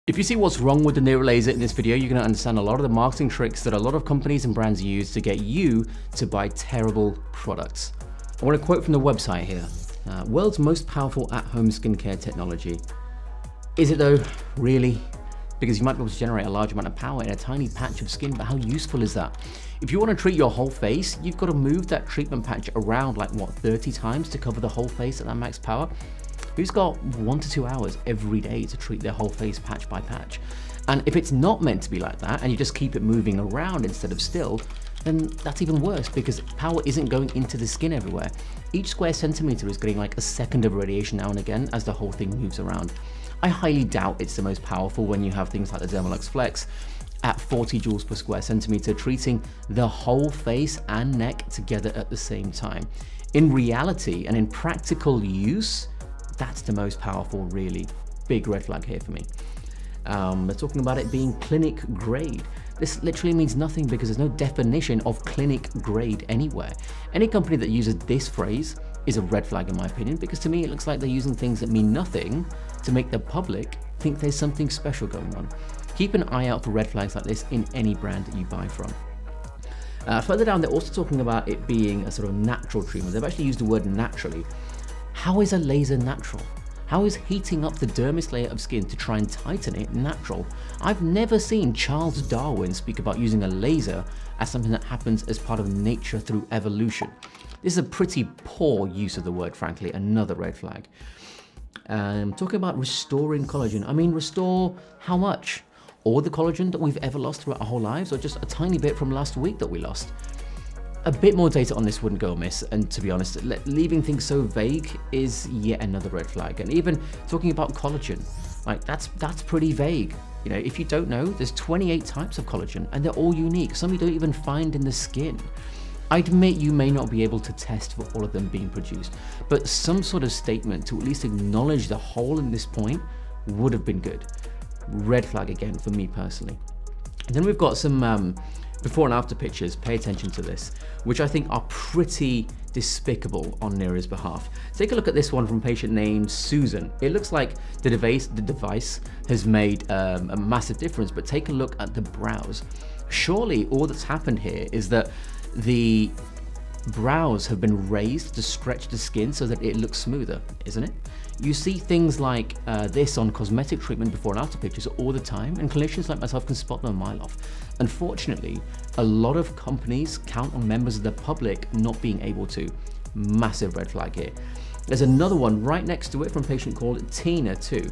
If you see what's wrong with the Nira Laser in this video, you're going to understand a lot of the marketing tricks that a lot of companies and brands use to get you to buy terrible products. I want to quote from the website here. World's most powerful at-home skincare technology. Is it though? Really? Because you might be able to generate a large amount of power in a tiny patch of skin, but how useful is that? If you want to treat your whole face, you've got to move that treatment patch around like what, 30 times to cover the whole face at that max power? Who's got 1 to 2 hours every day to treat their whole face patch by patch? And if it's not meant to be like that, and you just keep it moving around instead of still, then that's even worse because power isn't going into the skin everywhere. Each square centimeter is getting like a second of radiation now and again as the whole thing moves around. I highly doubt it's the most powerful when you have things like the Dermalux Flex at 40 joules per square centimeter, treating the whole face and neck together at the same time. In reality and in practical use, that's the most powerful, really. Big red flag here for me. They're talking about it being clinic grade. This literally means nothing because there's no definition of clinic grade anywhere. Any company that uses this phrase is a red flag in my opinion, because to me it looks like they're using things that mean nothing to make the public think there's something special going on. Keep an eye out for red flags like this in any brand that you buy from. Further down, they're also talking about it being a sort of natural treatment. They've actually used the word naturally. How is a laser natural? How is heating up the dermis layer of skin to try and tighten it natural? I've never seen Charles Darwin speak about using a laser as something that happens as part of nature through evolution. This is a pretty poor use of the word, frankly, another red flag. Talking about restoring collagen. I mean, restore how much? All the collagen that we've ever lost throughout our whole lives, or just a tiny bit from last week that we lost? A bit more data on this wouldn't go amiss, and to be honest, leaving things so vague is yet another red flag. And even talking about collagen, like that's pretty vague. You know, if you don't know, there's 28 types of collagen and they're all unique. Some you don't even find in the skin. I admit you may not be able to test for all of them being produced, but some sort of statement to at least acknowledge the hole in this point would have been good. Red flag again for me personally. And then we've got some before and after pictures, pay attention to this, which I think are pretty despicable on Nira's behalf. Take a look at this one from patient named Susan. It looks like the device has made a massive difference, but take a look at the brows. Surely all that's happened here is that the brows have been raised to stretch the skin so that it looks smoother, isn't it? You see things like this on cosmetic treatment before and after pictures all the time, and clinicians like myself can spot them a mile off. Unfortunately, a lot of companies count on members of the public not being able to. Massive red flag here. There's another one right next to it from a patient called Tina too.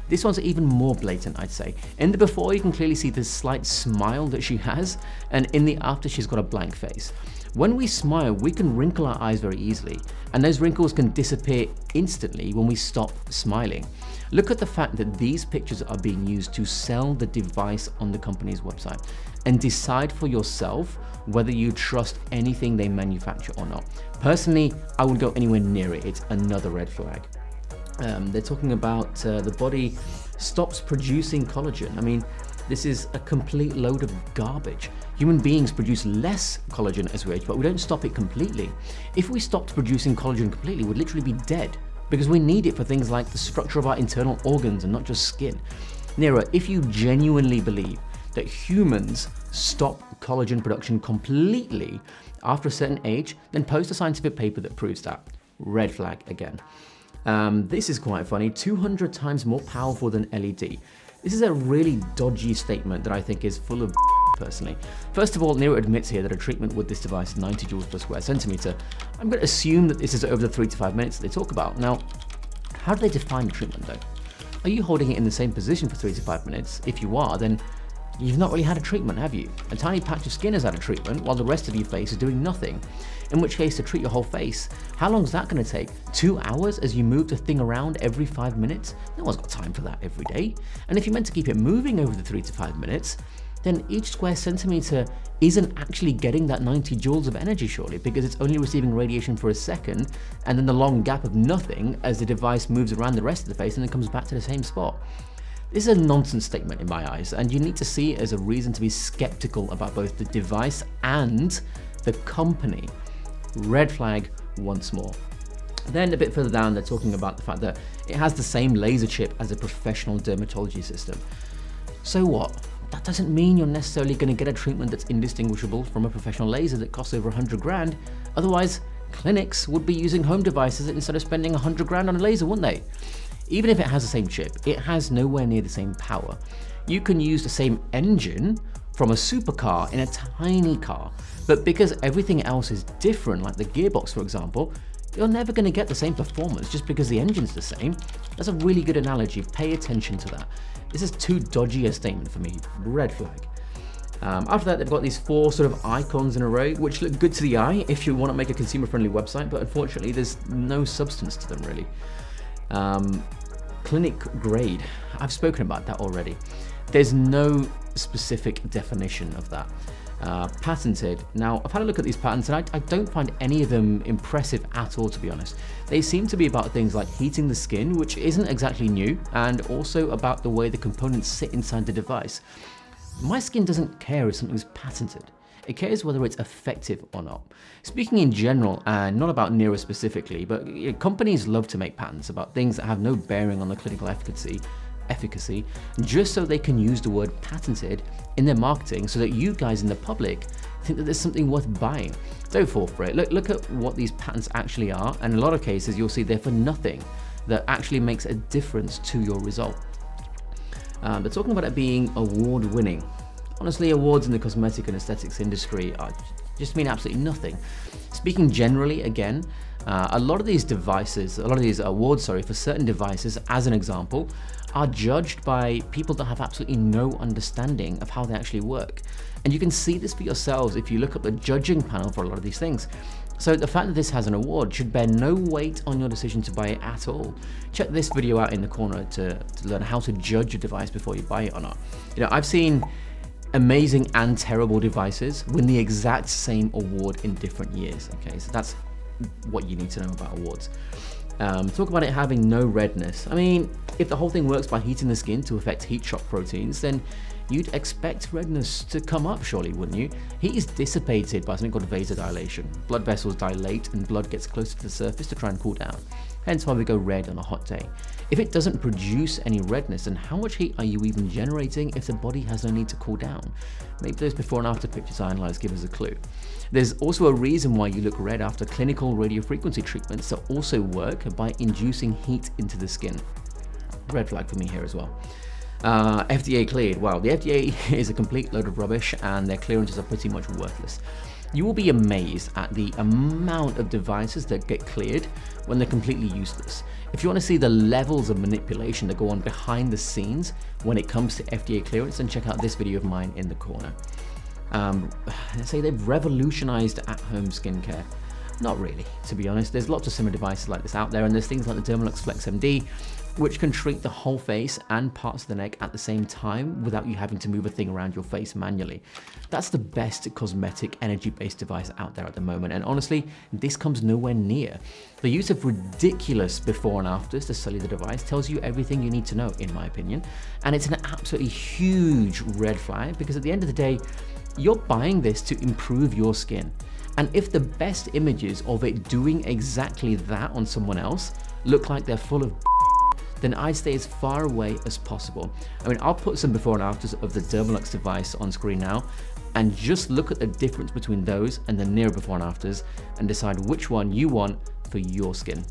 This one's even more blatant, I'd say. In the before, you can clearly see the slight smile that she has, and in the after, she's got a blank face. When we smile, we can wrinkle our eyes very easily, and those wrinkles can disappear instantly when we stop smiling. Look at the fact that these pictures are being used to sell the device on the company's website, and decide for yourself whether you trust anything they manufacture or not. Personally, I wouldn't go anywhere near it. It's another red flag. They're talking about the body stops producing collagen. I mean, this is a complete load of garbage. Human beings produce less collagen as we age, but we don't stop it completely. If we stopped producing collagen completely, we'd literally be dead because we need it for things like the structure of our internal organs and not just skin. Nira, if you genuinely believe that humans stop collagen production completely after a certain age, then post a scientific paper that proves that. Red flag again. This is quite funny, 200 times more powerful than LED. This is a really dodgy statement that I think is full of personally. First of all, Nira admits here that a treatment with this device is 90 joules per square centimeter. I'm going to assume that this is over the 3 to 5 minutes that they talk about. Now, how do they define the treatment though? Are you holding it in the same position for 3 to 5 minutes? If you are, then you've not really had a treatment, have you? A tiny patch of skin has had a treatment while the rest of your face is doing nothing. In which case, to treat your whole face, how long is that going to take? 2 hours as you move the thing around every 5 minutes? No one's got time for that every day. And if you're meant to keep it moving over the 3 to 5 minutes, then each square centimeter isn't actually getting that 90 joules of energy surely, because it's only receiving radiation for a second and then the long gap of nothing as the device moves around the rest of the face and then comes back to the same spot. This is a nonsense statement in my eyes, and you need to see it as a reason to be skeptical about both the device and the company. Red flag once more. Then a bit further down, they're talking about the fact that it has the same laser chip as a professional dermatology system. So what? That doesn't mean you're necessarily going to get a treatment that's indistinguishable from a professional laser that costs over 100 grand. Otherwise, clinics would be using home devices instead of spending 100 grand on a laser, wouldn't they? Even if it has the same chip, it has nowhere near the same power. You can use the same engine from a supercar in a tiny car, but because everything else is different, like the gearbox for example, you're never going to get the same performance just because the engine's the same. That's a really good analogy. Pay attention to that. This is too dodgy a statement for me. Red flag. After that, they've got these 4 sort of icons in a row, which look good to the eye if you want to make a consumer-friendly website, but unfortunately, there's no substance to them really. Clinic grade. I've spoken about that already. There's no specific definition of that. Patented. Now, I've had a look at these patents and I don't find any of them impressive at all, to be honest. They seem to be about things like heating the skin, which isn't exactly new, and also about the way the components sit inside the device. My skin doesn't care if something's patented. It cares whether it's effective or not. Speaking in general, and not about Nira specifically, but companies love to make patents about things that have no bearing on the clinical efficacy, just so they can use the word patented in their marketing so that you guys in the public think that there's something worth buying. Don't fall for it. Look at what these patents actually are, and in a lot of cases you'll see they're for nothing that actually makes a difference to your result. But talking about it being award-winning, honestly, awards in the cosmetic and aesthetics industry just mean absolutely nothing. Speaking generally, again, a lot of these awards, for certain devices, as an example, are judged by people that have absolutely no understanding of how they actually work. And you can see this for yourselves if you look at the judging panel for a lot of these things. So the fact that this has an award should bear no weight on your decision to buy it at all. Check this video out in the corner to learn how to judge a device before you buy it or not. I've seen amazing and terrible devices win the exact same award in different years. Okay, so that's what you need to know about awards. Talk about it having no redness. I mean, if the whole thing works by heating the skin to affect heat shock proteins, then you'd expect redness to come up, surely, wouldn't you? Heat is dissipated by something called vasodilation. Blood vessels dilate and blood gets closer to the surface to try and cool down. Hence why we go red on a hot day. If it doesn't produce any redness, then how much heat are you even generating if the body has no need to cool down? Maybe those before and after pictures I analysed give us a clue. There's also a reason why you look red after clinical radiofrequency treatments that also work by inducing heat into the skin. Red flag for me here as well. FDA cleared. Wow, the FDA is a complete load of rubbish and their clearances are pretty much worthless. You will be amazed at the amount of devices that get cleared when they're completely useless. If you want to see the levels of manipulation that go on behind the scenes when it comes to FDA clearance, then check out this video of mine in the corner. They say they've revolutionized at-home skincare. Not really, to be honest. There's lots of similar devices like this out there, and there's things like the Dermalux Flex MD, which can treat the whole face and parts of the neck at the same time without you having to move a thing around your face manually. That's the best cosmetic energy-based device out there at the moment, and honestly, this comes nowhere near. The use of ridiculous before and afters to sell you the device tells you everything you need to know, in my opinion, and it's an absolutely huge red flag because at the end of the day, you're buying this to improve your skin. And if the best images of it doing exactly that on someone else look like they're full of then I'd stay as far away as possible. I mean, I'll put some before and afters of the Dermalux device on screen now, and just look at the difference between those and the Nira before and afters and decide which one you want for your skin.